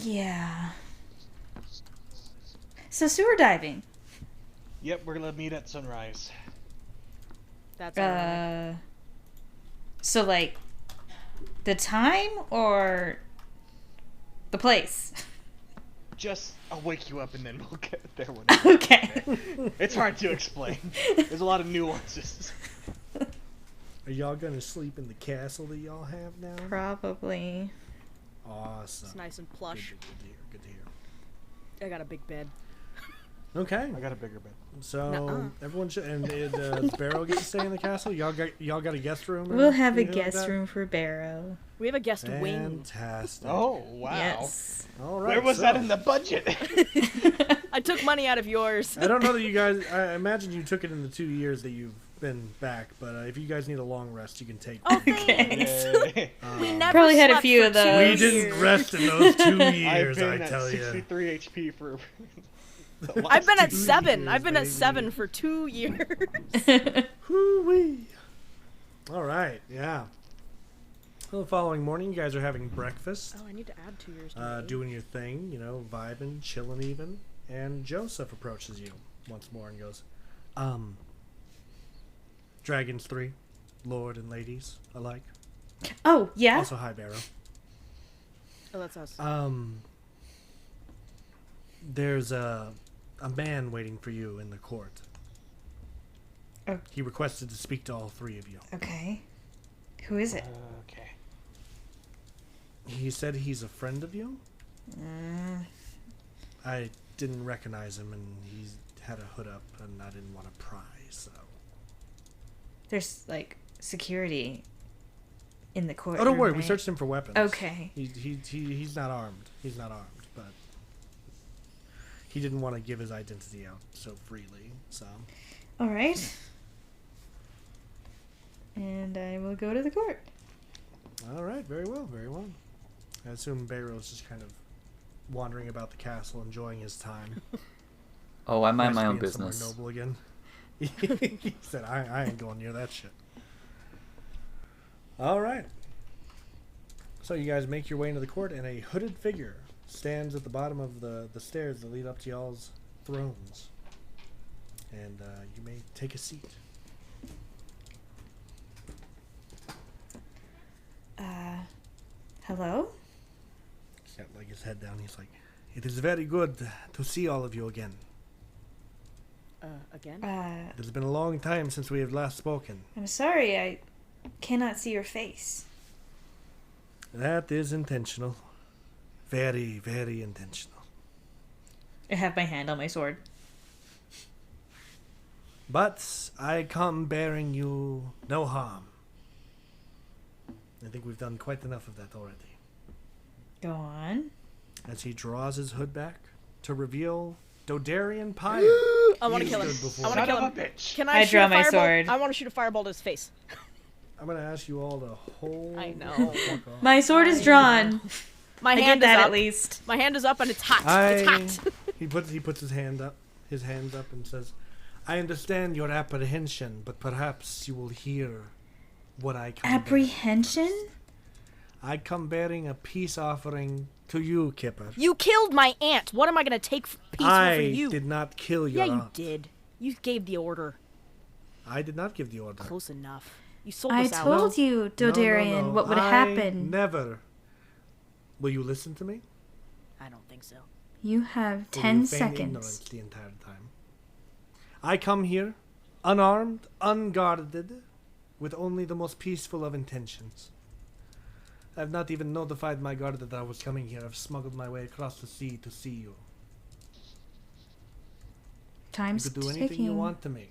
Yeah. So sewer diving. Yep, we're gonna meet at sunrise. That's alright. So like the time or the place? Just, I'll wake you up and then we'll get there whenever. Okay. It's hard to explain. There's a lot of nuances. Are y'all gonna sleep in the castle that y'all have now? Probably. Awesome. It's nice and plush. Good to hear. Good to hear. I got a big bed. Okay. I got a bigger bed. So Nuh-uh. everyone should. And does Barrow get to stay in the castle? Y'all got a guest room? or We'll have a anything like guest that? room for Barrow. We have a guest wing. Fantastic. Oh, wow. Yes. All right. Where was so, that in the budget? I took money out of yours. I don't know that you guys. I imagine you took it in the 2 years that you've been back. But if you guys need a long rest, you can take. Oh, Okay. thanks. Yay. We never Probably had a slept few for of 2 those. We years. didn't rest in those 2 I've years. been I at tell you. 63 HP for. I've been at 2 7. years, I've been at baby. 7 for 2 years. Hoo-wee. All right. Yeah. Well, the following morning, you guys are having breakfast. Oh, I need to add 2 years to my age. Doing your thing, vibing, chilling even. And Joseph approaches you once more and goes, Dragons 3, Lord and ladies alike. Oh, yeah? Also, hi, Barrow. Oh, that's us. There's a man waiting for you in the court. Oh. He requested to speak to all 3 of you. Okay. Who is it? Okay. He said he's a friend of you? Mm, I didn't recognize him, and he had a hood up, and I didn't want to pry, so... there's, like, security in the court. Oh, don't worry. We searched him for weapons. Okay. He's not armed. He's not armed, but he didn't want to give his identity out so freely, so... All right. And I will go to the court. All right, very well, very well. I assume Barrow's just kind of wandering about the castle, enjoying his time. Oh, I mind Nice my own being somewhere business. noble again. He said, I ain't going near that shit. All right. So you guys make your way into the court, and a hooded figure stands at the bottom of the stairs that lead up to y'all's thrones. And you may take a seat. Hello? He's got like his head down. He's like, "It is very good to see all of you again. Again? It has been a long time since we have last spoken." I'm sorry, I cannot see your face. That is intentional. Very, very intentional. I have my hand on my sword. But I come bearing you no harm. I think we've done quite enough of that already. Go on. As he draws his hood back to reveal Dodarian Pyre. I want to He kill him. stood before I want to you. kill Son him. of a bitch. Can I shoot draw a my fireball? sword. I want to shoot a fireball to his face. I'm going to ask you all to hold. I know. the fuck off. My sword is drawn. My I hand get that is up. at least. My hand is up and it's hot. It's hot. He puts his hands up and says, "I understand your apprehension, but perhaps you will hear what I come Apprehension? bearing. I come bearing a peace offering to you, Kipper. You killed my aunt. What am I going to take peaceful I for you? did not kill your Yeah, you aunt. did. You gave the order. I did not give the order. Close enough. You sold I us out. told you, No, Dodarian, no. what would I happen. Never. Will you listen to me? I don't think so. You have Or will 10 you feign ignorance seconds. the entire time? I come here, unarmed, unguarded, with only the most peaceful of intentions. I have not even notified my guard that I was coming here. I've smuggled my way across the sea to see you. Time's You could do ticking. anything you want to me.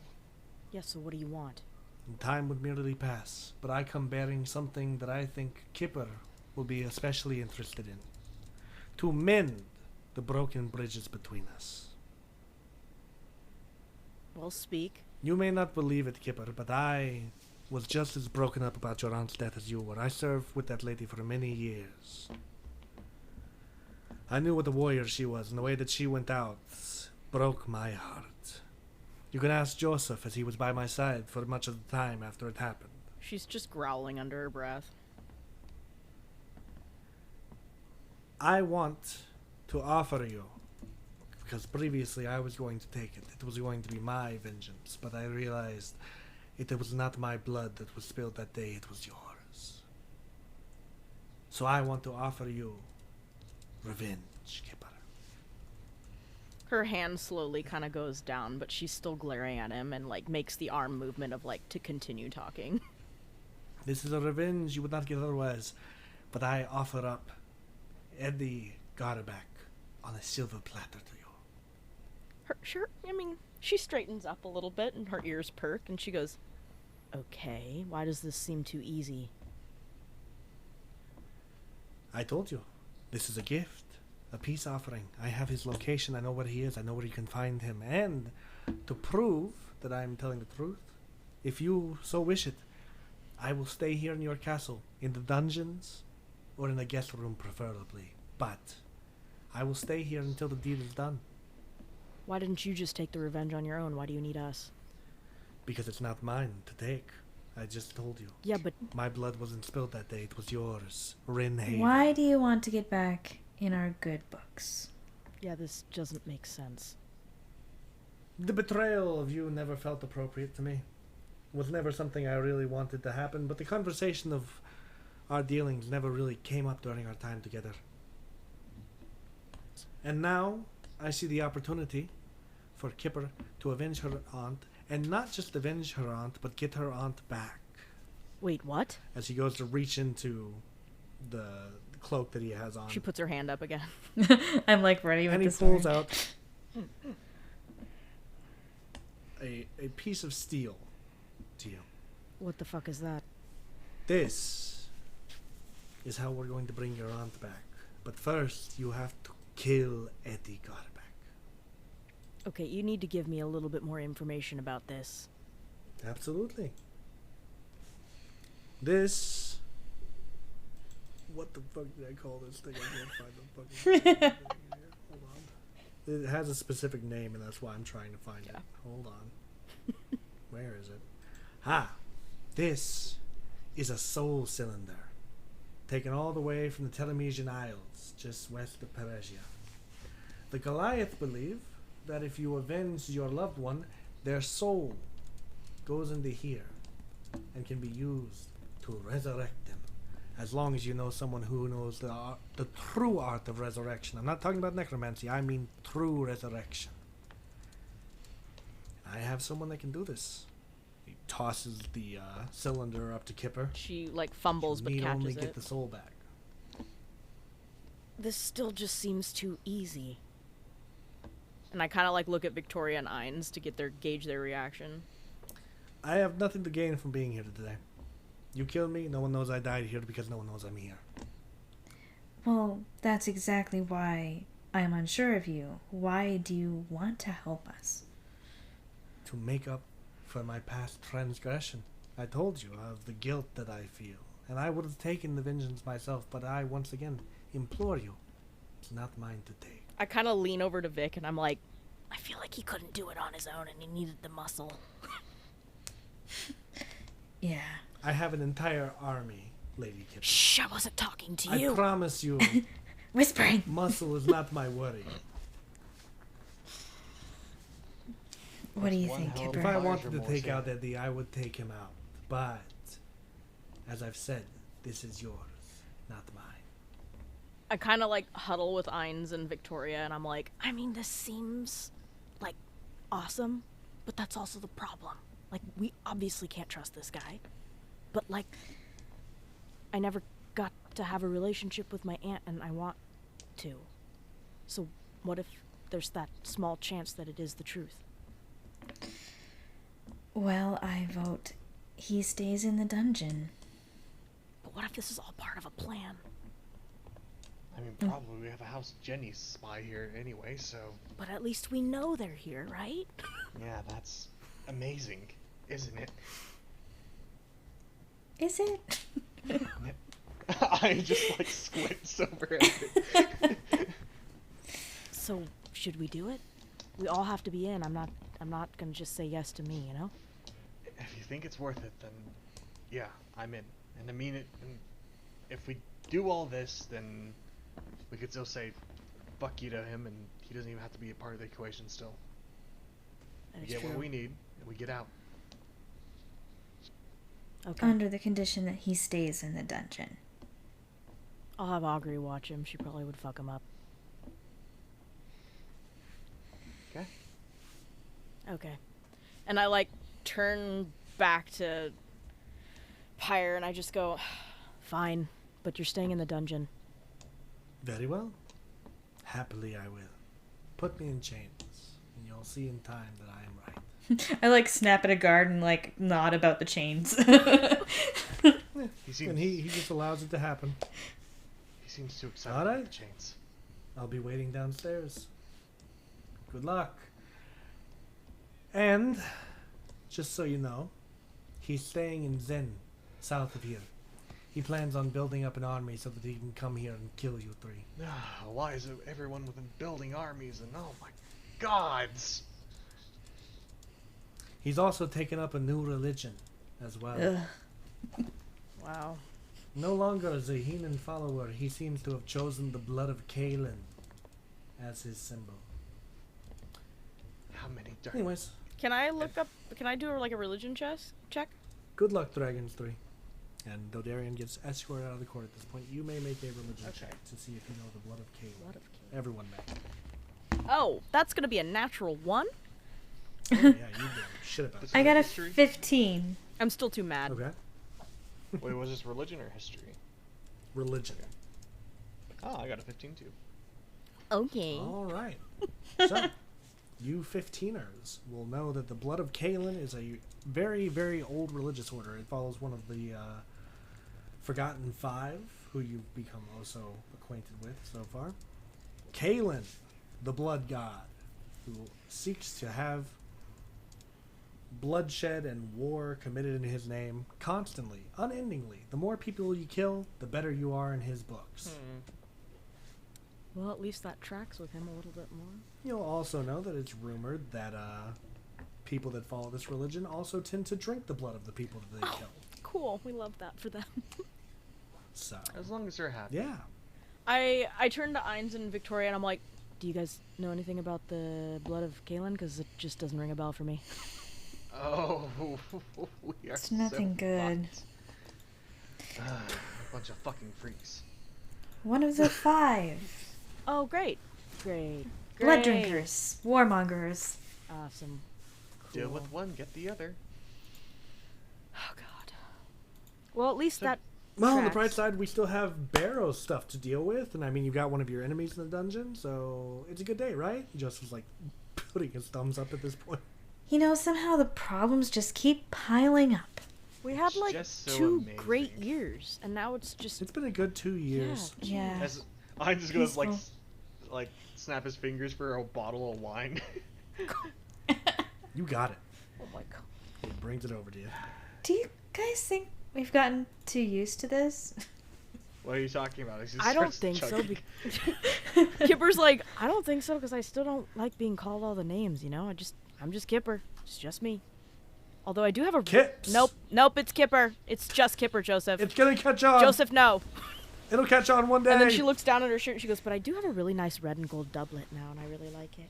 Yeah, so what do you want? And time would merely pass, but I come bearing something that I think Kipper will be especially interested in. To mend the broken bridges between us. Well, speak. You may not believe it, Kipper, but I was just as broken up about your aunt's death as you were. I served with that lady for many years. I knew what a warrior she was, and the way that she went out broke my heart. You can ask Joseph, as he was by my side for much of the time after it happened. She's just growling under her breath. I want to offer you, because previously I was going to take it. It was going to be my vengeance, but I realized it was not my blood that was spilled that day, it was yours. So I want to offer you revenge, Kipper. Her hand slowly kind of goes down, but she's still glaring at him and, like, makes the arm movement of, like, to continue talking. This is a revenge you would not get otherwise, but I offer up Eddie Garback on a silver platter to you. She straightens up a little bit and her ears perk and she goes, okay, why does this seem too easy? I told you, this is a gift, a peace offering. I have his location, I know where he is, I know where you can find him, and to prove that I am telling the truth, if you so wish it, I will stay here in your castle, in the dungeons, or in a guest room preferably, but I will stay here until the deed is done. Why didn't you just take the revenge on your own? Why do you need us? Because it's not mine to take. I just told you. Yeah, but My blood wasn't spilled that day, it was yours, Rinhaven. Why do you want to get back in our good books? yeah, this doesn't make sense. The betrayal of you never felt appropriate to me. It was never something I really wanted to happen, but the conversation of our dealings never really came up during our time together. And now, I see the opportunity for Kipper to avenge her aunt, and not just avenge her aunt, but get her aunt back. Wait, what? As he goes to reach into the cloak that he has on. She puts her hand up again. I'm like ready with And he this pulls one. out a piece of steel to you. What the fuck is that? This is how we're going to bring your aunt back. But first, you have to kill Eddie Garback. Okay, you need to give me a little bit more information about this. Absolutely. This... What the fuck did I call this thing? I can't find the fucking thing here. Hold on. It has a specific name, and that's why I'm trying to find it. Hold on. Where is it? This is a soul cylinder, taken all the way from the Telemesian Isles, just west of Peresia. The Goliath believe that if you avenge your loved one, their soul goes into here and can be used to resurrect them, as long as you know someone who knows the true art of resurrection. I'm not talking about necromancy, I mean true resurrection. I have someone that can do this. He tosses the cylinder up to Kipper. She, like, fumbles but You need only catches get it. the soul back. This still just seems too easy. And I kind of, like, look at Victoria and Ines to gauge their reaction. I have nothing to gain from being here today. You kill me, no one knows I died here because no one knows I'm here. Well, that's exactly why I'm unsure of you. Why do you want to help us? To make up for my past transgression. I told you of the guilt that I feel, and I would have taken the vengeance myself, but I once again implore you, it's not mine to take. I kind of lean over to Vic and I'm like, I feel like he couldn't do it on his own and he needed the muscle. Yeah. I have an entire army, Lady Kipper. Shh, I wasn't talking to I you. promise you, Whispering. muscle is not my worry. What do you One think, hell of a If Kipper? I fire wanted to remorse, take yeah. out Eddie, I would take him out. But, as I've said, this is yours, not mine. I kind of like huddle with Ines and Victoria and I'm like, I mean, this seems like awesome, but that's also the problem. Like, we obviously can't trust this guy. But, like, I never got to have a relationship with my aunt and I want to. So what if there's that small chance that it is the truth? Well, I vote he stays in the dungeon. But what if this is all part of a plan? I mean, probably we have a House Jenny spy here anyway, so But at least we know they're here, right? yeah, that's amazing, isn't it? Is it? I just like squints over it. So, should we do it? We all have to be in. I'm not gonna just say yes to me, you know? If you think it's worth it, then yeah, I'm in. And I mean it. And if we do all this, then we could still say fuck you to him, and he doesn't even have to be a part of the equation still. That We is get true. what we need, and we get out. Okay. Under the condition that he stays in the dungeon. I'll have Augury watch him. She probably would fuck him up. Okay. Okay. And I, like, turn back to Pyre and I just go, fine, but you're staying in the dungeon. Very well. Happily I will. Put me in chains, and you'll see in time that I am right. I like snap at a guard and like nod about the chains. He seems, And he just allows it to happen. he seems too excited All about right. the chains. I'll be waiting downstairs. Good luck. And, just so you know, he's staying in Zen, south of here. He plans on building up an army so that he can come here and kill you three. Why is it everyone within building armies and oh my gods? He's also taken up a new religion as well. Ugh. Wow. No longer a Zahinan follower, he seems to have chosen the blood of Kalen as his symbol. How many dark... Anyways, Can I look up, can I do like a religion check? good luck, Dragons 3. And Dodarian gets escorted out of the court at this point. You may make a religion Okay. check to see if you know the blood of Kalen. Blood of Kalen. Everyone may. Oh, that's gonna be a natural 1? Oh, yeah, you did shit about I it. got a History? 15. I'm still too mad. Okay. Wait, was this religion or history? Religion. Oh, I got a 15 too. Okay. All right. So, you 15ers will know that the blood of Kalen is a very, very old religious order. It follows one of the Forgotten Five, who you've become also acquainted with so far. Kalen, the blood god, who seeks to have bloodshed and war committed in his name constantly, unendingly. The more people you kill, the better you are in his books. Well, at least that tracks with him a little bit more. You'll also know that it's rumored that people that follow this religion also tend to drink the blood of the people that they kill. Cool. We love that for them. So, As long as they're happy. yeah. I turn to Ainz and Victoria and I'm like, do you guys know anything about the blood of Kalen? Because it just doesn't ring a bell for me. Oh, we are It's nothing so good. fucked. A bunch of fucking freaks. One of the 5. Oh, great. Great. Blood Great. drinkers. Warmongers. Awesome. Deal Cool. with one, get the other. Oh, God. Well, at least So- that Well, on the tracks. bright side, we still have Barrow stuff to deal with, and I mean, you've got one of your enemies in the dungeon, so it's a good day, right? Joseph's like putting his thumbs up at this point. You know, somehow the problems just keep piling up. We had It's like just so 2 amazing. great years, and now it's just It's been a good 2 years. Yeah. As I'm just gonna Peaceful. like snap his fingers for a bottle of wine. You got it. oh my God. It brings it over to you. Do you guys think we've gotten too used to this? What are you talking about? He just I don't starts think so. chugging. Kipper's like, I don't think so because I still don't like being called all the names. You know, I'm just Kipper. It's just me. Although I do have a Kips. Nope, it's Kipper. It's just Kipper, Joseph. It's gonna catch on. Joseph, no. It'll catch on one day. And then she looks down at her shirt and she goes, but I do have a really nice red and gold doublet now, and I really like it.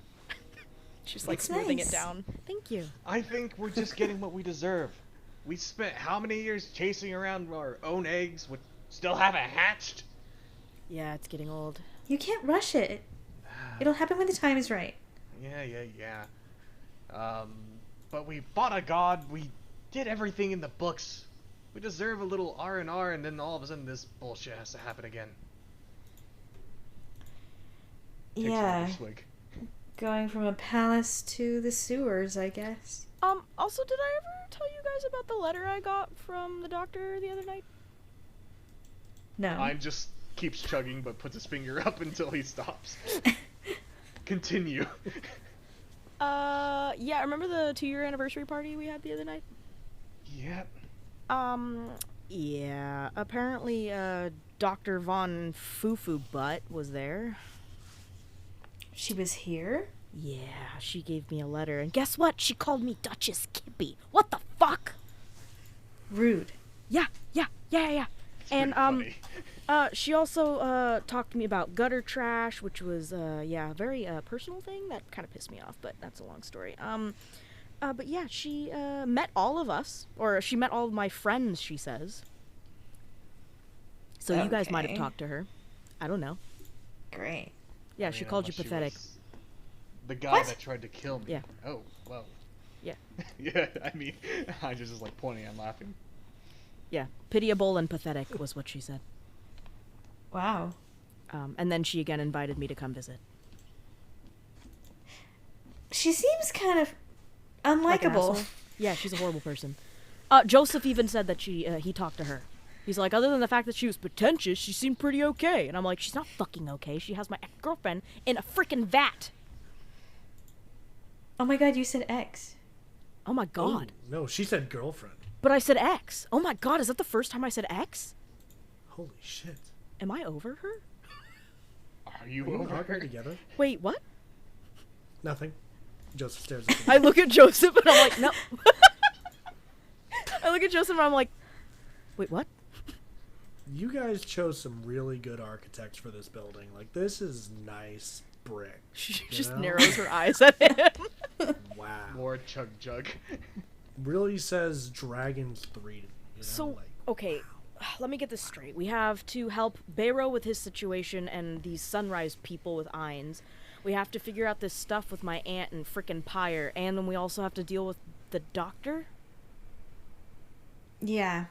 She's like It's smoothing nice. it down. Thank you. I think we're just getting what we deserve. We spent how many years chasing around our own eggs, which still haven't hatched? Yeah, it's getting old. You can't rush it. It'll happen when the time is right. Yeah. But we fought a god. We did everything in the books. We deserve a little R&R, and then all of a sudden this bullshit has to happen again. Takes Yeah. another swig. Going from a palace to the sewers, I guess. Also, did I ever tell you guys about the letter I got from the doctor the other night? No. Mine just keeps chugging, but puts his finger up until he stops. Continue. Yeah, remember the 2-year anniversary party we had the other night? Yep. Yeah, apparently, Dr. Von Fufu Butt was there. She was here? Yeah, she gave me a letter, and guess what? She called me Duchess Kippy. What the fuck? Rude. Yeah. It's And, pretty funny. She also talked to me about gutter trash, which was a very personal thing that kind of pissed me off, but that's a long story. But yeah, she met all of us, or she met all of my friends, she says. So you guys might have Okay. talked to her. I don't know. Great. Yeah, I she mean, called you unless she pathetic. was the guy What? that tried to kill me. Yeah. Oh, well. Yeah. Yeah, I mean, I just like pointing and laughing. Yeah, pitiable and pathetic was what she said. Wow. And then she again invited me to come visit. She seems kind of Like an unlikable. asshole. Yeah, she's a horrible person. Joseph even said that he talked to her. He's like, other than the fact that she was pretentious, she seemed pretty okay. And I'm like, she's not fucking okay. She has my ex-girlfriend in a freaking vat. Oh my god, you said X. Oh my god. Oh, no, she said girlfriend. But I said ex. Oh my god, is that the first time I said ex? Holy shit. Am I over her? Are you Are you over arguing her? together? Wait, what? Nothing. Joseph stares at I look at Joseph and I'm like, no. I look at Joseph and I'm like, wait, what? You guys chose some really good architects for this building. Like, this is nice brick. She you just know? narrows her eyes at him. Wow. More chug jug. Really says Dragons 3 to me. You know? So, like, okay, let me get this straight. We have to help Bayro with his situation and these Sunrise people with Ainz. We have to figure out this stuff with my aunt and frickin' Pyre, and then we also have to deal with the doctor? Yeah.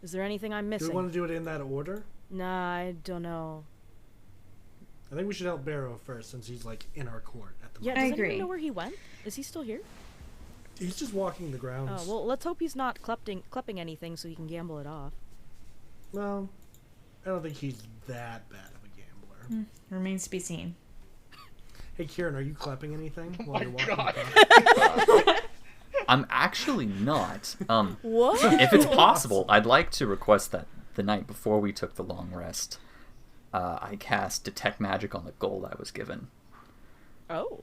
Is there anything I'm do missing? we want to do it in that order? Nah, I don't know. I think we should help Barrow first, since he's, like, in our court at the Yeah, I does moment. agree. anyone know where he went? Is he still here? He's just walking the grounds. Oh, well, let's hope he's not klepping anything so he can gamble it off. Well, I don't think he's that bad of a gambler. Remains to be seen. Hey, Kieran, are you clapping anything Oh while my you're walking God. the grounds? I'm actually not. What? If it's possible, I'd like to request that the night before we took the long rest, I cast Detect Magic on the gold I was given. Oh.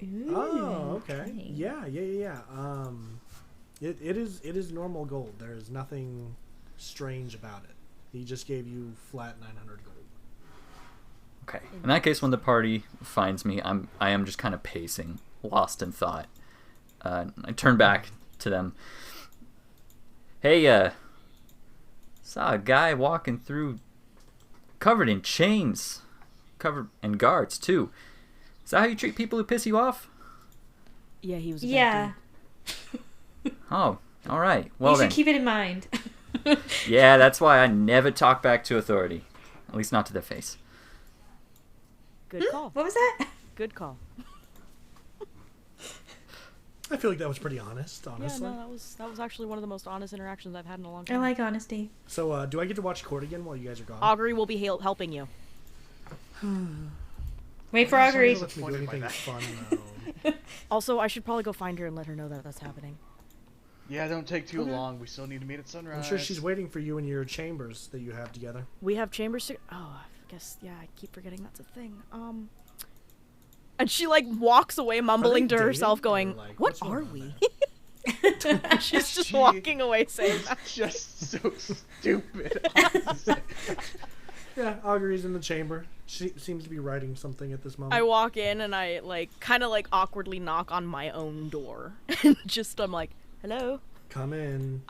Ooh, Oh, okay. Yeah. It is normal gold. There is nothing strange about it. He just gave you flat 900 gold. Okay. In that case, when the party finds me, I am just kind of pacing, lost in thought. I turn back to them. Hey, saw a guy walking through, covered in chains, covered in guards too. Is that how you treat people who piss you off? Yeah, he was a bad Yeah. dude. Oh, all right. Well you should then. keep it in mind. Yeah, that's why I never talk back to authority. At least not to their face. Good call. What was that? Good call. I feel like that was pretty honest, Yeah, honestly. no, that was actually one of the most honest interactions I've had in a long I time. like honesty. So, do I get to watch court again while you guys are gone? Augury will be helping you. Wait for Somebody Augury. lets me do Disappointed by anything that. fun, though. Also, I should probably go find her and let her know that that's happening. Yeah, don't take too Okay. long. We still need to meet at sunrise. I'm sure she's waiting for you in your chambers that you have together. We have chambers. Oh, I guess I keep forgetting that's a thing. And she like walks away, mumbling to dating, herself, or, going, like, "What what's going are on we?" there? She's just She- walking away, saying that. Just so stupid. Yeah, Augury's in the chamber. She seems to be writing something at this moment. I walk in and I kind of awkwardly knock on my own door, and I'm like, "Hello." Come in.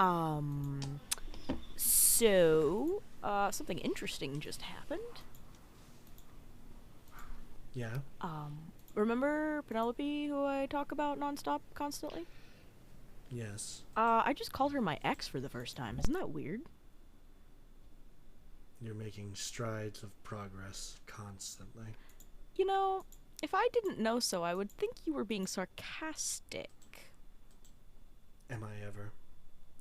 So, something interesting just happened. Yeah. Remember Penelope, who I talk about nonstop, constantly? Yes. I just called her my ex for the first time. Isn't that weird? You're making strides of progress constantly. You know, if I didn't know so, I would think you were being sarcastic. Am I ever?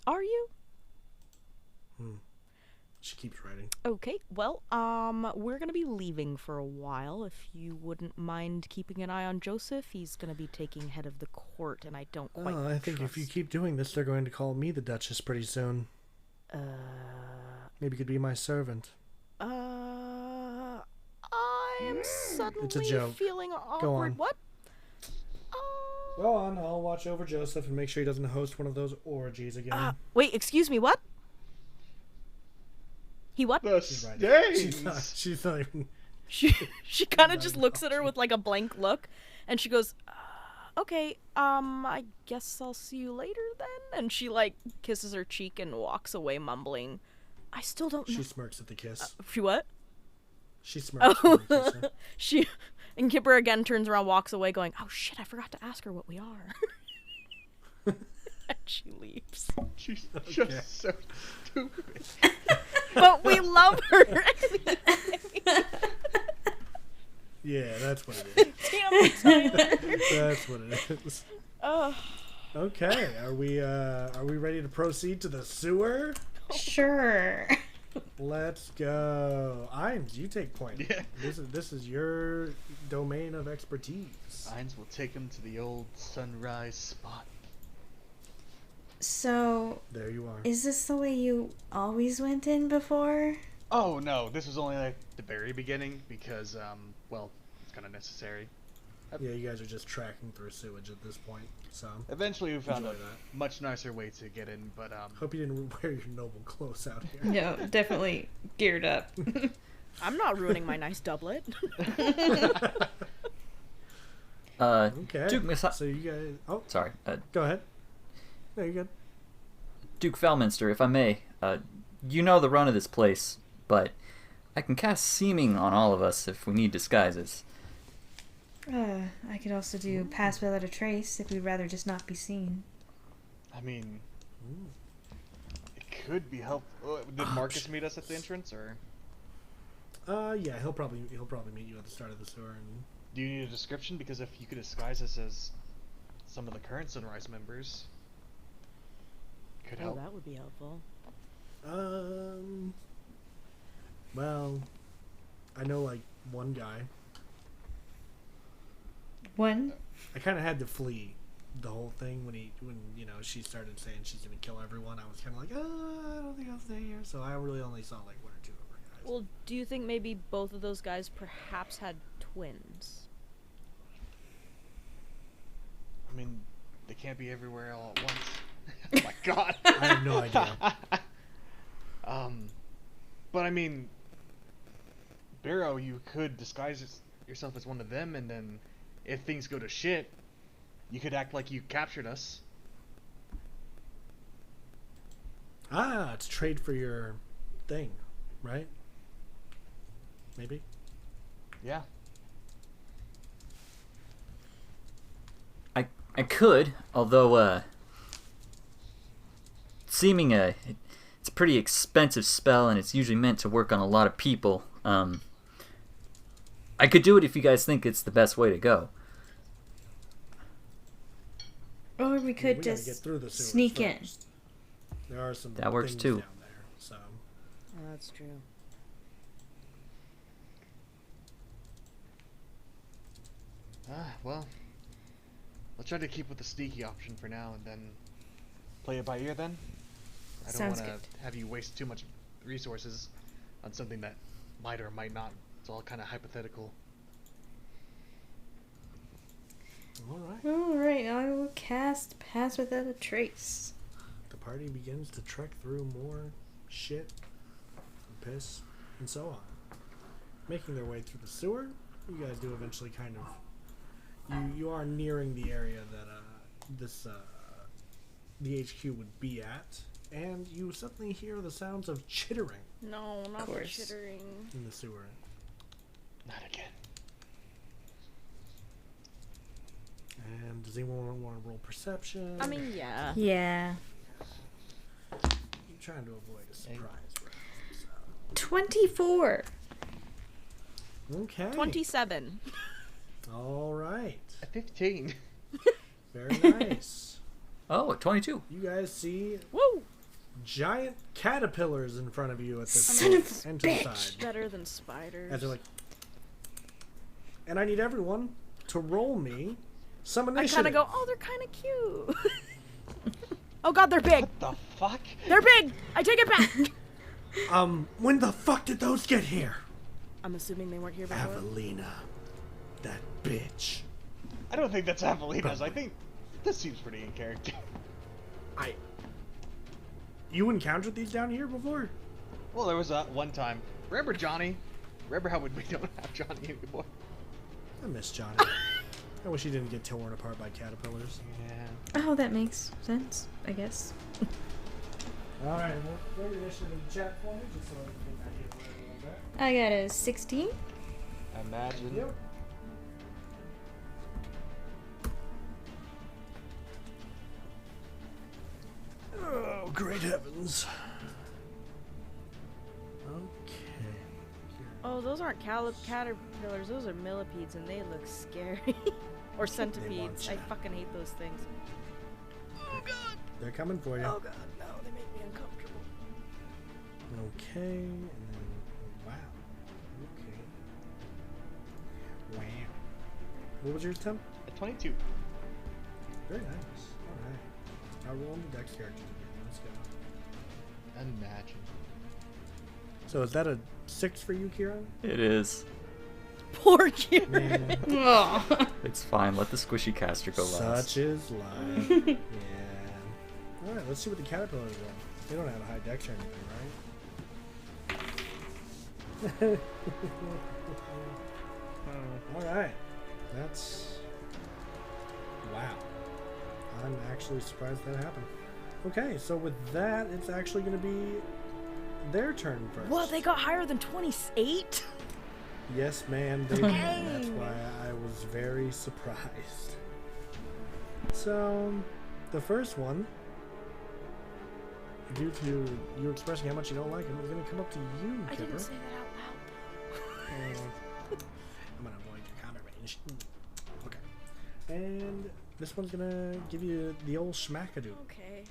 Are you? She keeps writing. Okay, well, we're gonna be leaving for a while. If you wouldn't mind keeping an eye on Joseph, he's gonna be taking head of the court, and I don't quite Oh, I think if you trust- keep doing this, they're going to call me the Duchess pretty soon. Maybe you could be my servant. I'm suddenly joke. feeling awkward. on. What? Go on, I'll watch over Joseph and make sure he doesn't host one of those orgies again. Wait, excuse me, what? He what? The She's right. stains. She's not even. She kind of just looks at her with like a blank look, and she goes, "Okay, I guess I'll see you later then." And she like kisses her cheek and walks away, mumbling, "I still don't know." She smirks at the kiss. She what? She smirks. When you kiss her. She and Kipper again turns around, walks away, going, "Oh shit, I forgot to ask her what we are." And she leaves. She's Okay. just so stupid. But we love her. Yeah, that's what it is. Damn it, Tyler. That's what it is. Oh. Okay, are we ready to proceed to the sewer? Sure. Let's go. Imes, you take point. Yeah. This is your domain of expertise. Ainz will take him to the old sunrise spot. So, There you are. is this the way you always went in before? Oh no, this was only like the very beginning because, well, it's kind of necessary. Yeah, you guys are just tracking through sewage at this point. So Eventually, we found a Enjoy that. much nicer way to get in, but hope you didn't wear your noble clothes out here. No, definitely geared up. I'm not ruining my nice doublet. Okay. Duke So you guys. Oh, Sorry. go ahead. No, you're good. Duke Felminster, if I may, you know the run of this place, but I can cast seeming on all of us if we need disguises. I could also do pass without a trace if we'd rather just not be seen. I mean, it could be helpful. Did Marcus meet us at the entrance, or Yeah, he'll probably meet you at the start of the sewer. And do you need a description? Because if you could disguise us as some of the current Sunrise members, could Oh, help. that would be helpful. well, I know like one guy. One? I kind of had to flee the whole thing when you know she started saying she's gonna kill everyone. I was kind of like, I don't think I'll stay here. So I really only saw like one or two of her guys. Well, do you think maybe both of those guys perhaps had twins? I mean, they can't be everywhere all at once. Oh my god. I have no idea. But I mean, Barrow, you could disguise yourself as one of them, and then if things go to shit, you could act like you captured us. It's trade for your thing, right? Maybe. Yeah. I could, although, seeming it's a pretty expensive spell, and it's usually meant to work on a lot of people. I could do it if you guys think it's the best way to go. Or we We could gotta just get through the sewers sneak in. first. There are some That works things too. down there, so Oh, that's true. Well, I'll try to keep with the sneaky option for now, and then play it by ear then. I don't Sounds want good. to have you waste too much resources on something that might or might not. It's all kind of hypothetical. all right. Alright, I will cast pass without a trace. The party begins to trek through more shit, and piss, and so on. Making their way through the sewer, you guys do eventually kind of. You are nearing the area that the HQ would be at, and you suddenly hear the sounds of chittering No, not the course. chittering. in the sewer. Not again. And does anyone want to roll perception? I mean, yeah. Yeah. I'm trying to avoid a surprise round. 24. So. Okay. 27. All right. At 15. Very nice. Oh, 22. You guys see Woo! giant caterpillars in front of you at the Son of a entrance bitch. side. Better than spiders. As they're like, and I need everyone to roll me some I initiative. kind of go, oh, they're kind of cute. Oh god, they're big. What the fuck? They're big. I take it back. When the fuck did those get here? I'm assuming they weren't here before. Avelina, that bitch. I don't think that's Avelina's. I think this seems pretty in character. You encountered these down here before? Well, there was one time. Remember Johnny? Remember how we don't have Johnny anymore? I miss Johnny. I wish he didn't get torn apart by caterpillars. Yeah. Oh, that makes sense, I guess. Alright, well, throw your initiative in the chat for me, just so I can get back here a little bit. I got a 16. Imagine. Yep. Oh, great heavens. Okay. Oh, those aren't caterpillars. Those are millipedes, and they look scary. Or centipedes. I ya. fucking hate those things. Oh god. They're coming for you. Oh god, no, they make me uncomfortable. Okay, and then, wow. Okay. Wow. What was yours, Tim? At 22. Very nice. Alright. Now roll the dex characters again. Let's go. Imagine. So is that a 6 for you, Kieran? It is. Poor Kieran. Man, Oh. It's fine. Let the squishy caster go last. such is life. Yeah. Alright, let's see what the caterpillars roll. They don't have a high dex or anything, right? Alright. That's... Wow. I'm actually surprised that happened. Okay, so with that, it's actually going to be their turn first. What? They got higher than 28? Yes, ma'am, they did. That's why I was very surprised. So, the first one, due to you expressing how much you don't like him, is going to come up to you, I Kipper. didn't say that out loud. I'm going to avoid your comment range. Okay. And this one's going to give you the old schmackadoo. Okay.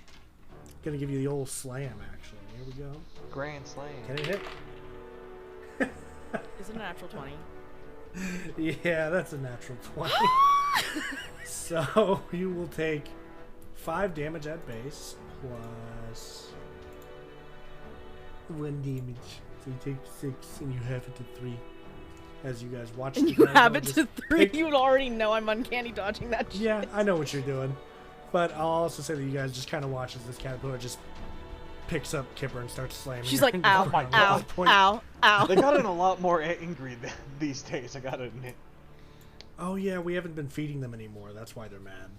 Going to give you the old slam, actually. Here we go. Grand slam. Can it hit? Is it a natural 20? Yeah, that's a natural 20. So you will take 5 damage at base plus 1 damage. So you take 6 and you have it to 3. As you guys watch And the you guy have go it just to 3. pick- You would already know I'm uncanny dodging that shit. Yeah, I know what you're doing. But I'll also say that you guys just kind of watch as this caterpillar just picks up Kipper and starts slamming She's her like, into ow, the ground. ow, Point- ow, ow. They got in a lot more angry these days, I gotta admit. Oh yeah, we haven't been feeding them anymore. That's why they're mad.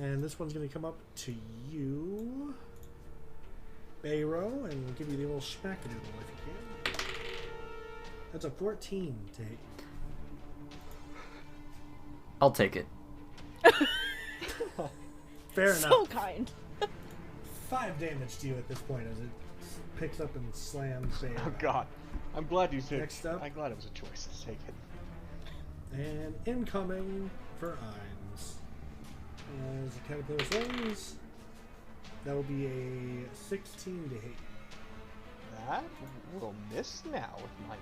And this one's going to come up to you, Bayro, and give you the old schmackadoodle if you can. That's a 14 to hit. I'll take it. Fair So enough. kind. 5 damage to you at this point as it picks up and slams Bayro. Oh god. I'm glad you took. Next up. I'm glad it was a choice to take it. And incoming for Ines. As the caterpillar swings, that will be a 16 to hit. That will miss now with my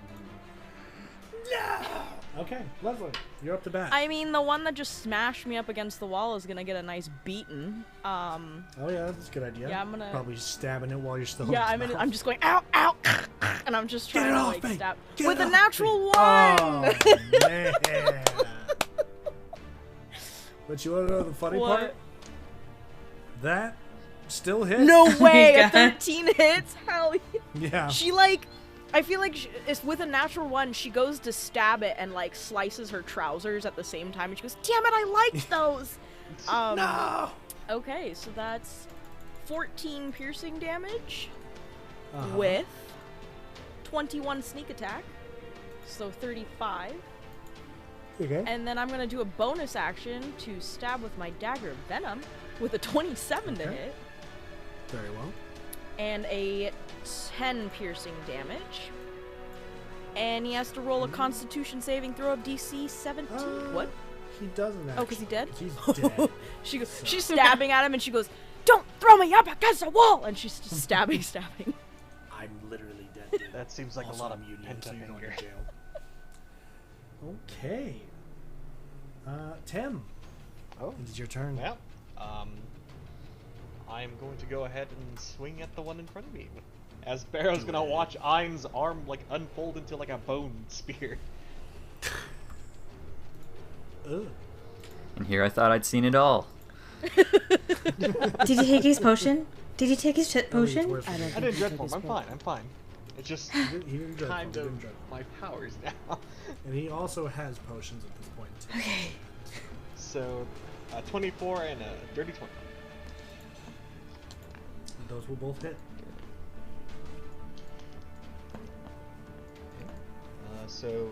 Okay, Leslie, you're up to bat. I mean, the one that just smashed me up against the wall is gonna get a nice beating. Oh yeah, that's a good idea. Yeah, I'm gonna- probably stabbing it while you're still. Yeah, in its mouth. I'm just going, ow, ow, and I'm just Get trying it to off like me! stab Get with it a off natural me! one. Oh man! But you want to know the funny What? part? That still hit. No way! A God. 13 hits? Hell yeah. Yeah. She like, I feel like it's with a natural one. She goes to stab it and like slices her trousers at the same time, and she goes, "Damn it! I liked those." No. Okay, so that's 14 piercing damage Uh-huh. with 21 sneak attack, so 35. Okay. And then I'm gonna do a bonus action to stab with my dagger of venom with a 27 to Okay. hit Very well. and a 10 piercing damage. And he has to roll a Constitution saving throw of DC 17. What? He doesn't. Oh, 'cause he dead? He's dead. She's stabbing at him, and she goes, "Don't throw me up against the wall!" And she's just stabbing. I'm literally dead. Dude. That seems like Also, a lot of I'm union, pent so up you're going anger. to jail. Okay. Tim, Oh, it's your turn. well, I'm going to go ahead and swing at the one in front of me. As Barrow's gonna watch Ein's arm like unfold into like a bone spear. Ugh. And here I thought I'd seen it all. Did you take his potion? Did you take his I think it's potion? worse for I you. don't I think did he dread took form. his I'm potion. fine. I'm fine. It's just He didn't dreadful, kind he of didn't dreadful. my powers now. And he also has potions at this point. Too. Okay. So, 24 and a dirty 20. And those will both hit. So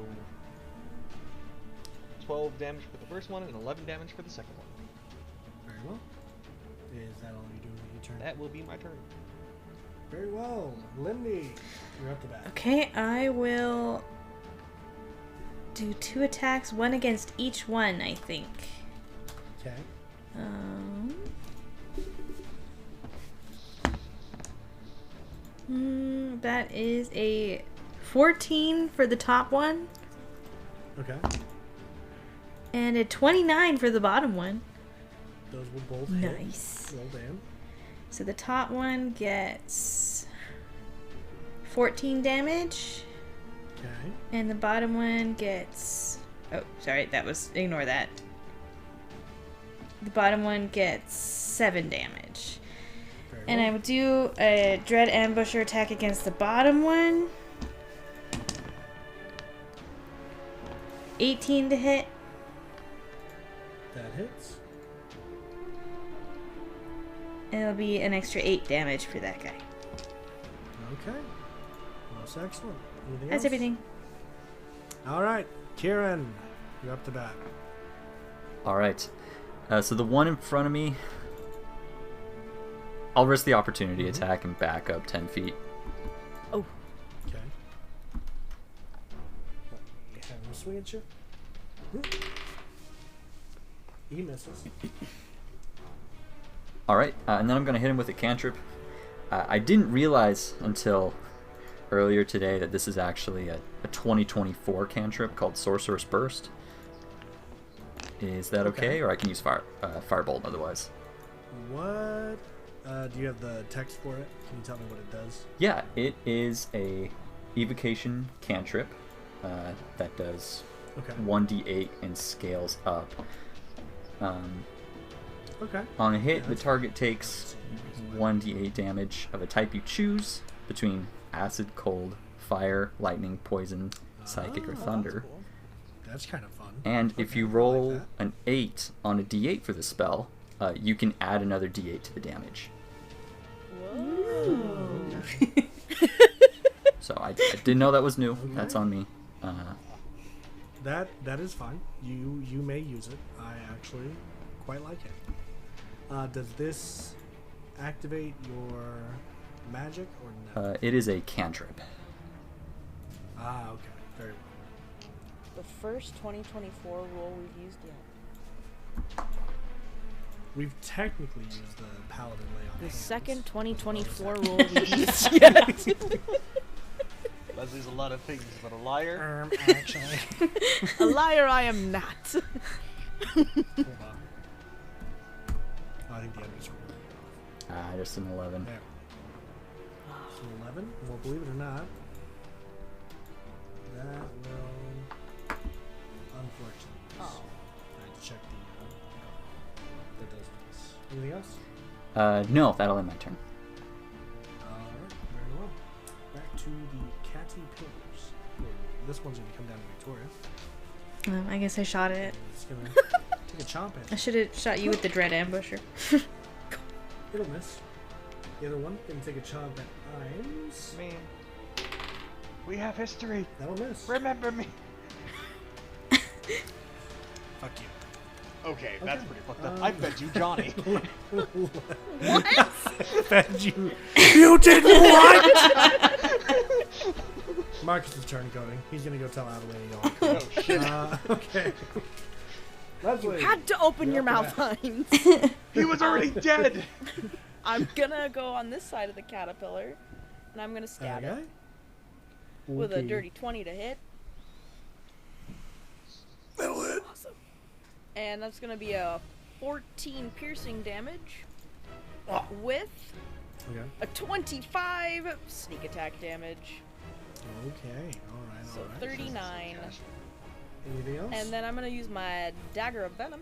12 damage for the first one and 11 damage for the second one. Very well. Is that all you do with your turn? That will be my turn. Very well. Lindy, you're up to bat. Okay, I will do 2 attacks, one against each one, I think. Okay. That is a 14 for the top one Okay. and a 29 for the bottom one. Those will both hit. Nice. Roll damn. So the top one gets 14 damage, Okay. and the bottom one gets... Oh, sorry, ignore that. The bottom one gets 7 damage. Very And I well. will do a Dread Ambusher attack against the bottom one. 18 to hit. That hits. And it'll be an extra 8 damage for that guy. Okay. Most excellent. Anything That's else? everything. All right. Kieran, you're up to bat. All right. So the one in front of me, I'll risk the opportunity attack and back up 10 feet. Oh, Okay. You have him swing at you. He misses. All right, and then I'm gonna hit him with a cantrip. I didn't realize until earlier today that this is actually a 2024 cantrip called Sorcerer's Burst. Is that okay? Or I can use Firebolt otherwise. What? Do you have the text for it? Can you tell me what it does? Yeah, it is a evocation cantrip that does Okay. 1d8 and scales up. Okay. On a hit, Yeah, the that's target takes 1d8 damage of a type you choose between acid, cold, fire, lightning, poison, psychic, or Oh, thunder. cool. That's kind of fun. And if Okay, you I roll like an 8 on a d8 for the spell, you can add another d8 to the damage. Whoa. So I didn't know that was new. That's on me. That is fine. You may use it. I actually quite like it. Does this activate your magic or no? It is a cantrip. Okay. Very well. The first 2024 rule we've used yet. We've technically used the paladin lay on The hands. second 2024 Bonus rule we've used yet. Leslie's a lot of things, but a liar. Actually. A liar I am not. Hold on. Oh, I think the others were Just an 11. there. So 11. Well, believe it or not, that will unfortunately. Oh. I had to check the. That does this. Anything else? No, that'll end my turn. Alright, very well. Back to the catty pillars. Well, this one's gonna come down to Victoria. I guess I shot it. And it's gonna take a chomp at I you. should have shot you with the Dread Ambusher. It'll miss. The other one can take a chomp at Imes. Man, we have history. That'll miss. Remember me. Fuck you. Okay, that's Okay. pretty fucked up. I bet you, Johnny. What? Fed you. You did what? Marcus's turn going. He's gonna go tell Adelaide y'all. Oh shit. Okay. Leslie. Had to open You're your up mouth, to Hines. He was already dead. I'm gonna go on this side of the caterpillar, and I'm gonna stab Okay. it with a Okay. dirty 20 to hit. That'll hit. Awesome. And that's gonna be a 14 piercing damage with Okay. a 25 sneak attack damage. Okay. Alright, So alright. 39. Anything else? And then I'm gonna use my dagger of venom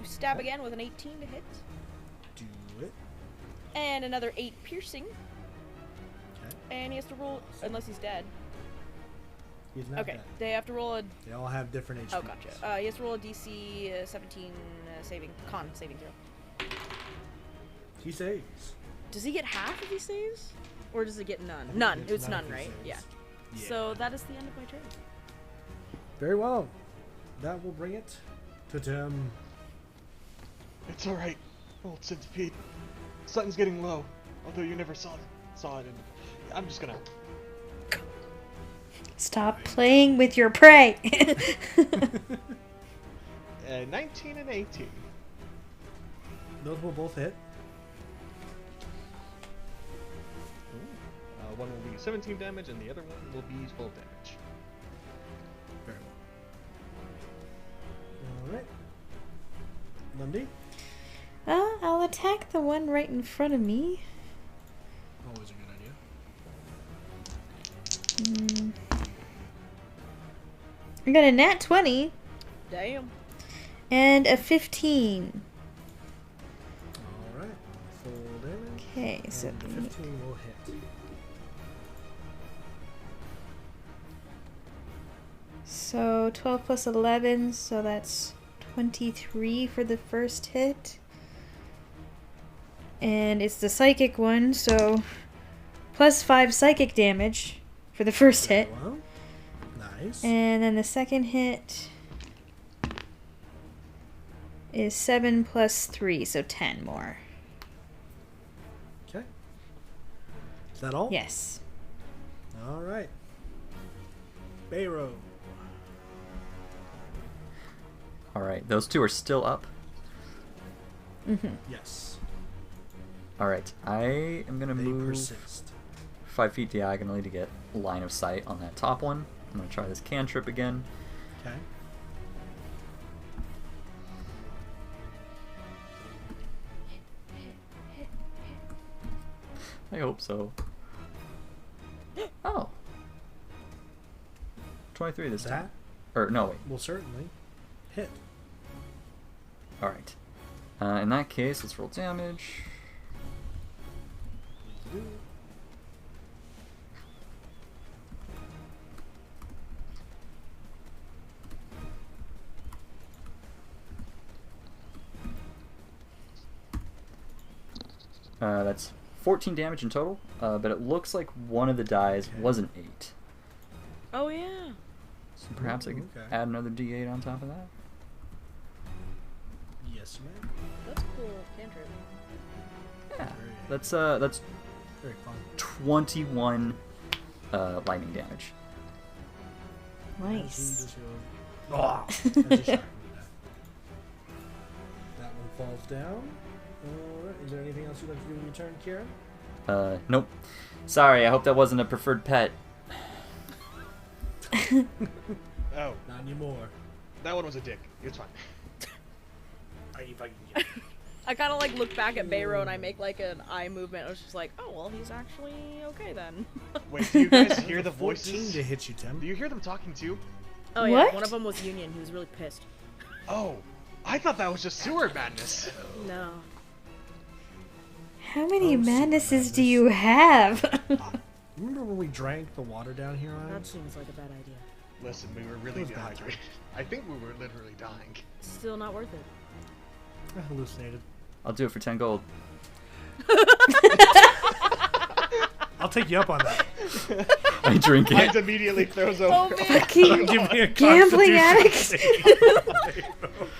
to stab again with an 18 to hit. do it. And another 8 piercing And he has to roll, unless he's dead. He's not Okay, dead. they have to roll a. They all have different HPs. Oh, gotcha. He has to roll a DC 17 saving throw. He saves. Does he get half if he saves, or does he get none? None. It's It's none none, if he right? saves. Yeah. Yeah. So that is the end of my turn. Very well. That will bring it to Tim. It's alright, old centipede. Something's getting low, although you never saw it, and I'm just gonna... Stop playing with your prey. 19 and 18. Those will both hit. One will be 17 damage, and the other one will be 12 damage. Very well. Alright. Lundy? I'll attack the one right in front of me. Always a good idea. I got a nat 20 Damn. and a 15. Alright. Full damage. Okay, so And the 15 will hit. So 12 plus 11, so that's 23 for the first hit. And it's the psychic one, so plus 5 psychic damage for the first hit. Well, nice. And then the second hit is 7 plus 3, so 10 more. Okay. Is that all? Yes. Alright. Bayro. All right, those two are still up. Yes. All right, I am gonna They move persist. 5 feet diagonally to get line of sight on that top one. I'm gonna try this cantrip again. Okay. I hope so. Oh. 23 this That time. Or no, wait. will certainly hit. All right. In that case, let's roll damage. That's 14 damage in total, but it looks like one of the dies was an 8. Oh yeah. So perhaps I could Okay. add another d8 on top of that. Yes, ma'am. That's a cool cantrip. Yeah, Very, that's very fun. 21 lightning damage. Nice. Oh, as you shot me with that. That one falls down. Alright, is there anything else you'd like to do in your turn, Kieran? Nope. Sorry, I hope that wasn't a preferred pet. Oh, Not anymore. that one was a dick. It's fine. Are you fucking kidding me? I kind of like look back at Bayro and I make like an eye movement. I was just like, oh well, he's actually okay then. Wait, do you guys hear the 14 voices? to hit you, Tim. Do you hear them talking too? Oh yeah, What? one of them was Union. He was really pissed. Oh, I thought that was just sewer madness. No. How many Oh, super madnesses do madness. you have? Remember when we drank the water down here, That Ryan? seems like a bad idea. Listen, we were really It was bad. dehydrated. I think we were literally dying. Still not worth it. I hallucinated. I'll do it for 10 gold. I'll take you up on that. I drink Mines it. immediately throws Oh over. man! Fucking Give me a gambling constitution addict. save.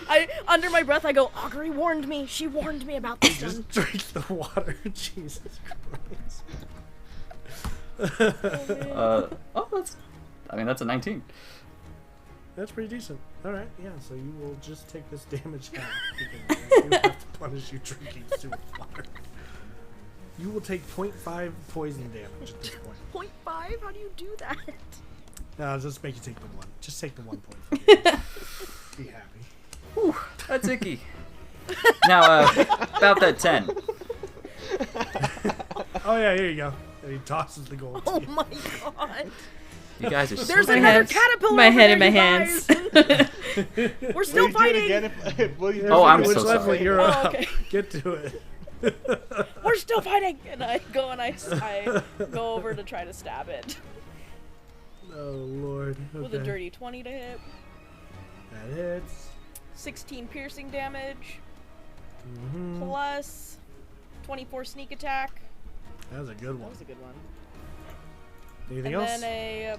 I under my breath I go, Augury warned me. She warned me about this one. Just drink the water. Jesus Christ. That's a 19. That's pretty decent. Alright, yeah, so you will just take this damage half because I do have to punish you drinking sewer water. You will take 0.5 poison damage at this point. 0.5? How do you do that? No, I'll just make you take the one. Just take the 1 point. Be happy. Whew, that's icky. Now, about that 10. Oh yeah, here you go. And he tosses the gold. Oh to you. my god. You guys are There's so My another head- caterpillar my over head in there, my you hands. guys. We're still Will you do it fighting. again? Will you Yeah, Oh, do it I'm again? which so level sorry. you're Oh, up. okay. Get to it. We're still fighting! And I go and I go over to try to stab it. Oh, Lord. Okay. With a dirty 20 to hit. That hits. 16 piercing damage. Mm-hmm. Plus 24 sneak attack. That was a good That one. was a good one. Anything and else? then a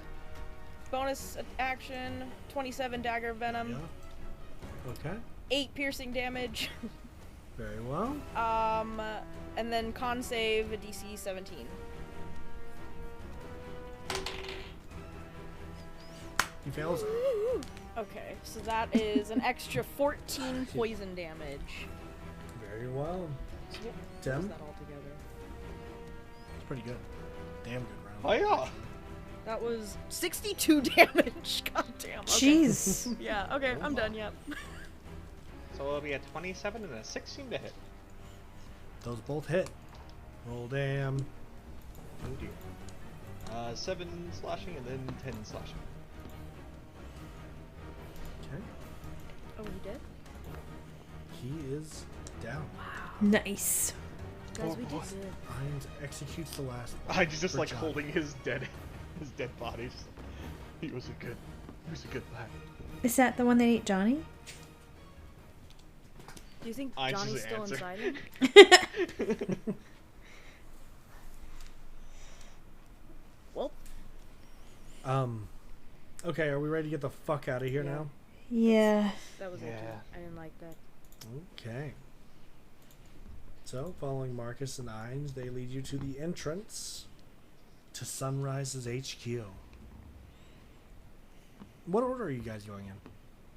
bonus action, 27 dagger venom, Yeah. Okay. 8 piercing damage. Very well. And then con save a DC 17. He fails. Okay, so that is an extra 14 poison damage. Very well. So what Tim? was that all together? It's pretty good. Damn good round. Oh yeah. That was 62 damage. God damn. Okay. Jeez. Yeah. Okay, I'm done. Yep. So it'll be a 27 and a 16 to hit. Those both hit. Roll damn. Oh dear. 7 slashing and then 10 slashing. Okay. Oh, he did. He is down. Nice. Guys, we did good. Irons executes the last one. I just for like John. holding his dead body. Just, he was a good lad. Is that the one that ate Johnny? Do you think I just Johnny's still answer. inside him? Well, Okay, are we ready to get the fuck out of here Yeah. now? Yeah. that was it. Yeah. I didn't like that. Okay. So, following Marcus and Ines, they lead you to the entrance to Sunrise's HQ. What order are you guys going in?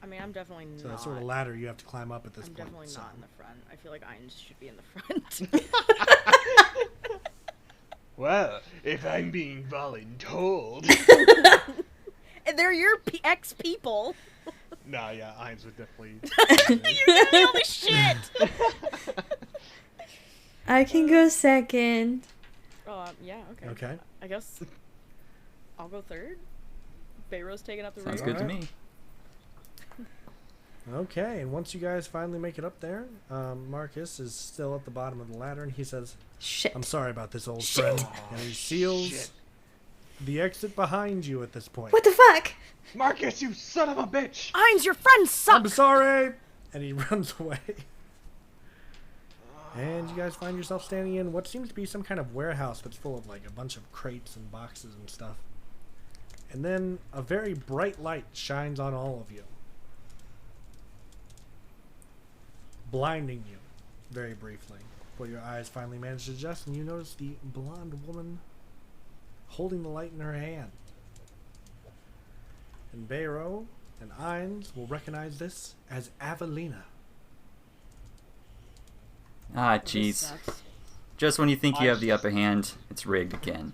I mean, I'm definitely So not. that sort of ladder you have to climb up at this I'm point. definitely so. not in the front. I feel like Ines should be in the front. Well, if I'm being voluntold. And they're your ex-people. Nah, yeah, Heinz would definitely. You're the only shit. I can go second. Yeah, okay. Okay. I guess I'll go third. Bayro's taking up the Sounds rear. good to Alright. me. Okay, and once you guys finally make it up there, Marcus is still at the bottom of the ladder, and he says, Shit. I'm sorry about this, old Shit. friend. And he seals Shit. the exit behind you at this point. What the fuck? Marcus, you son of a bitch! Hines, your friends suck. I'm sorry! And he runs away. And you guys find yourself standing in what seems to be some kind of warehouse that's full of like a bunch of crates and boxes and stuff. And then a very bright light shines on all of you, blinding you very briefly. Before your eyes finally manage to adjust, and you notice the blonde woman holding the light in her hand. And Bayro and Ines will recognize this as Avelina. Ah, This jeez. sucks. Just when you think you have the upper hand, it's rigged again.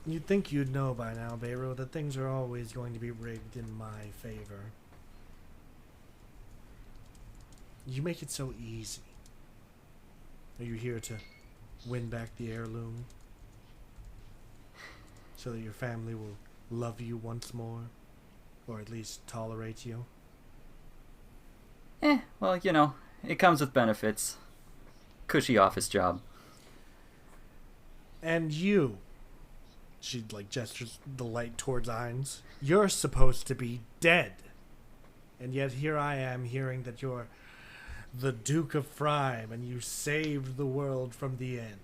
You'd think you'd know by now, Bayro, that things are always going to be rigged in my favor. You make it so easy. Are you here to win back the heirloom? So that your family will love you once more? Or at least tolerate you? Well, you know, it comes with benefits. Cushy office job. And you, she like gestures the light towards Ines, you're supposed to be dead. And yet here I am hearing that you're the Duke of Frime and you saved the world from the end.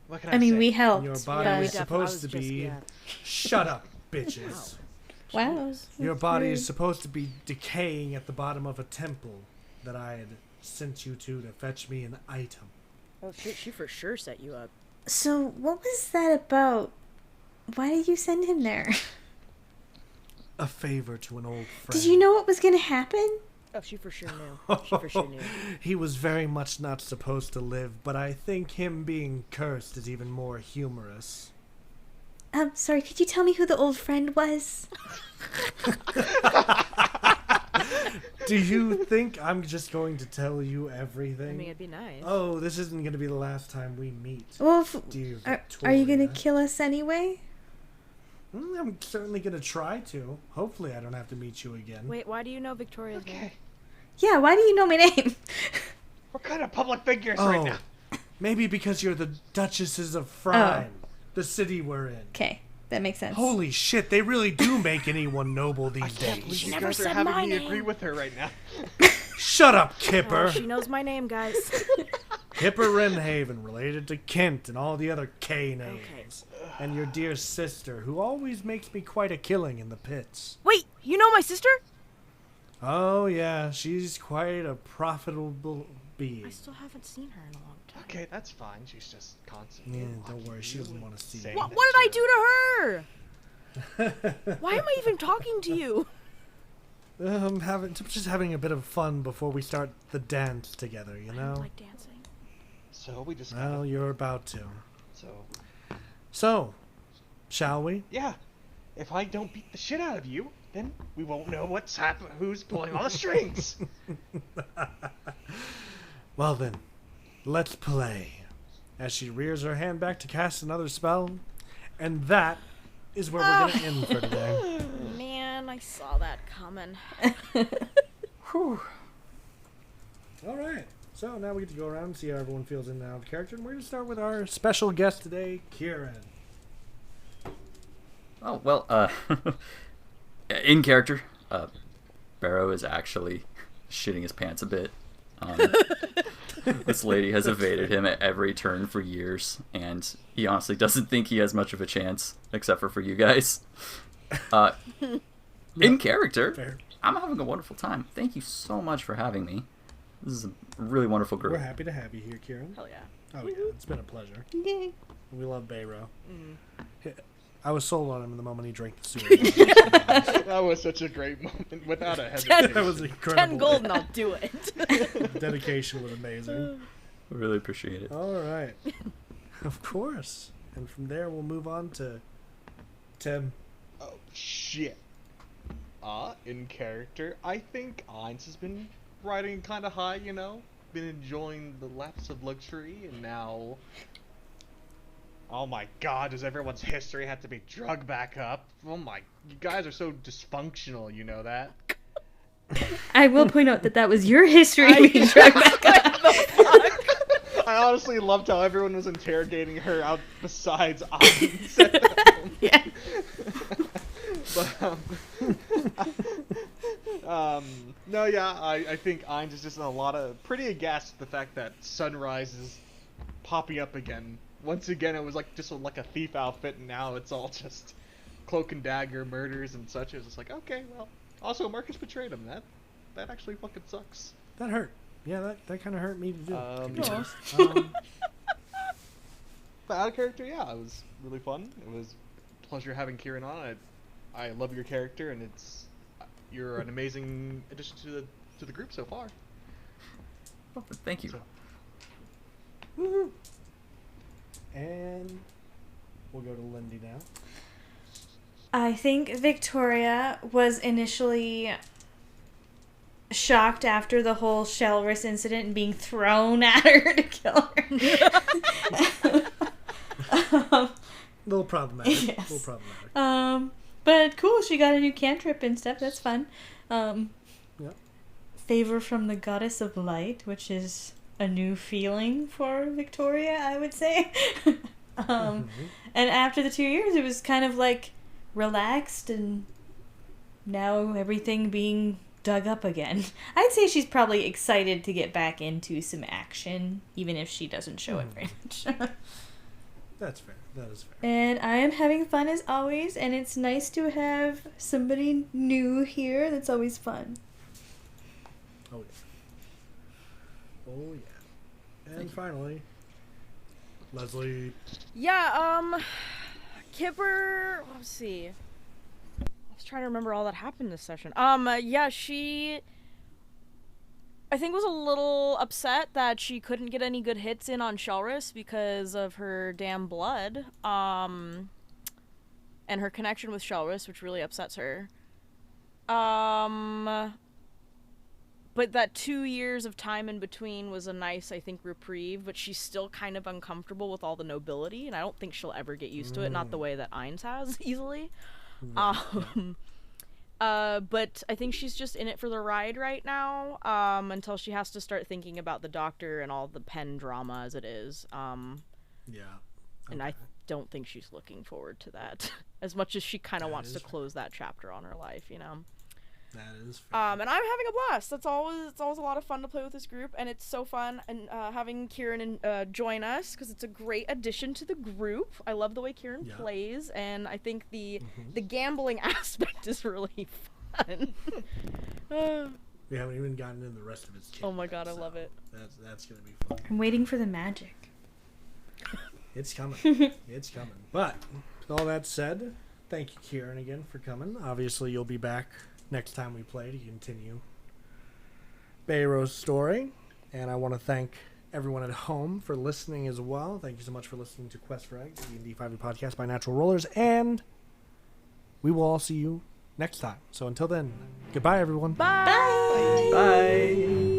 What can I mean, say? we And helped. your but- body was def- I supposed was to just- be... yeah. Shut up, bitches. Wow. Your that's body rude. is supposed to be decaying at the bottom of a temple that I had sent you to fetch me an item. Oh shit, she for sure set you up. So, what was that about? Why did you send him there? A favor to an old friend. Did you know what was gonna happen? Oh, she for sure knew. She for sure knew. He was very much not supposed to live, but I think him being cursed is even more humorous. Sorry, could you tell me who the old friend was? Do you think I'm just going to tell you everything? I mean, it'd be nice. Oh, this isn't going to be the last time we meet. Well, Dear are you gonna Victoria. kill us anyway? I'm certainly going to try to. Hopefully I don't have to meet you again. Wait, why do you know Victoria's name? Okay. Yeah, why do you know my name? We're kind of public figures right now. Maybe because you're the Duchesses of Frime, the city we're in. Okay, that makes sense. Holy shit, they really do make anyone noble these days. You never guys are said having my me name. agree with her right now. Shut up, Oh, Kipper. she knows my name, guys. Kipper Rimhaven, related to Kent and all the other K names. Okay. And your dear sister, who always makes me quite a killing in the pits. Wait, you know my sister? Oh, yeah, she's quite a profitable I being. still haven't seen her in a long time. Okay, that's fine. She's just constantly. Yeah, don't mocking worry, she you doesn't and want to see saying you. What that did I she do to her? Why am I even talking to you? Just having a bit of fun before we start the dance together, you I know? don't like dancing. So we just. Well, you're about to. So So, shall we? yeah, if I don't beat the shit out of you, then we won't know who's pulling all the strings. Well then, let's play. As she rears her hand back to cast another spell, and that is where we're gonna end for today. Man, I saw that coming. Whew. Alright, so now we get to go around and see how everyone feels in and out of character, and we're gonna start with our special guest today, Kieran. Oh, well, in character, Barrow is actually shitting his pants a bit. This lady has evaded him at every turn for years, and he honestly doesn't think he has much of a chance, except for you guys. In character, Fair. I'm having a wonderful time. Thank you so much for having me. This is a really wonderful group. We're happy to have you here, Kieran. Hell yeah. Oh yeah, it's been a pleasure. Yay. We love Bayro. Mm. I was sold on him the moment he drank the sewer. That was such a great moment, without a That hesitation. was incredible. 10 gold and I'll do it. Dedication was amazing. Really appreciate it. All right. Of course. And from there, we'll move on to Tim. Oh shit. In character, I think Ainz has been riding kind of high, you know? Been enjoying the lapse of luxury, and now... Oh my god, does everyone's history have to be drug back up? Oh my... You guys are so dysfunctional, you know that? I will point out that that was your history being dragged back up. I honestly loved how everyone was interrogating her out besides Ainz at that moment. Yeah. But, no, yeah, I think Ainz is just in a lot of pretty aghast at the fact that Sunrise is popping up again. Once again, it was like just like a thief outfit, and now it's all just cloak and dagger murders and such. It's just like, okay, well, also Marcus betrayed him. That actually fucking sucks. That hurt. Yeah, that kind of hurt me to do. to be Aw. honest. But out of character, yeah, it was really fun. It was a pleasure having Kieran on. I love your character, and you're an amazing addition to the group so far. Oh, thank you. So- Woohoo. And we'll go to Lindy now. I think Victoria was initially shocked after the whole Shelris incident and being thrown at her to kill her. A little problematic. Yes. A little problematic. But cool, she got a new cantrip and stuff. That's fun. Yep. Favor from the Goddess of Light, which is a new feeling for Victoria, I would say. And after the 2 years, it was kind of like relaxed, and now everything being dug up again. I'd say she's probably excited to get back into some action, even if she doesn't show it very much. That's fair. That is fair. And I am having fun as always, and it's nice to have somebody new here. That's always fun. Oh yeah. Oh yeah. And finally, Leslie. Yeah, Kipper, let's see. I was trying to remember all that happened this session. Yeah, she, I think, was a little upset that she couldn't get any good hits in on Shelris because of her damn blood. And her connection with Shelris, which really upsets her. But that 2 years of time in between was a nice, I think, reprieve, but she's still kind of uncomfortable with all the nobility, and I don't think she'll ever get used to it, not the way that Ainz has, easily. But I think she's just in it for the ride right now, until she has to start thinking about the doctor and all the pen drama as it is. Yeah. And I don't think she's looking forward to that as much as she kind of wants to fair. close that chapter on her life, you know. That is fair. And I'm having a blast. It's always a lot of fun to play with this group, and it's so fun and having Kieran join us because it's a great addition to the group. I love the way Kieran plays, and I think the gambling aspect is really fun. We haven't even gotten into the rest of its Oh my god, I love it. That's gonna be fun. I'm waiting for the magic. It's coming. It's coming. But with all that said, thank you, Kieran, again for coming. Obviously, you'll be back next time we play to continue Bayro's story. And I want to thank everyone at home for listening as well. Thank you so much for listening to Quest for Eggs, the D&D 5e podcast by Natural Rollers. And we will all see you next time. So until then, goodbye, everyone. Bye. Bye.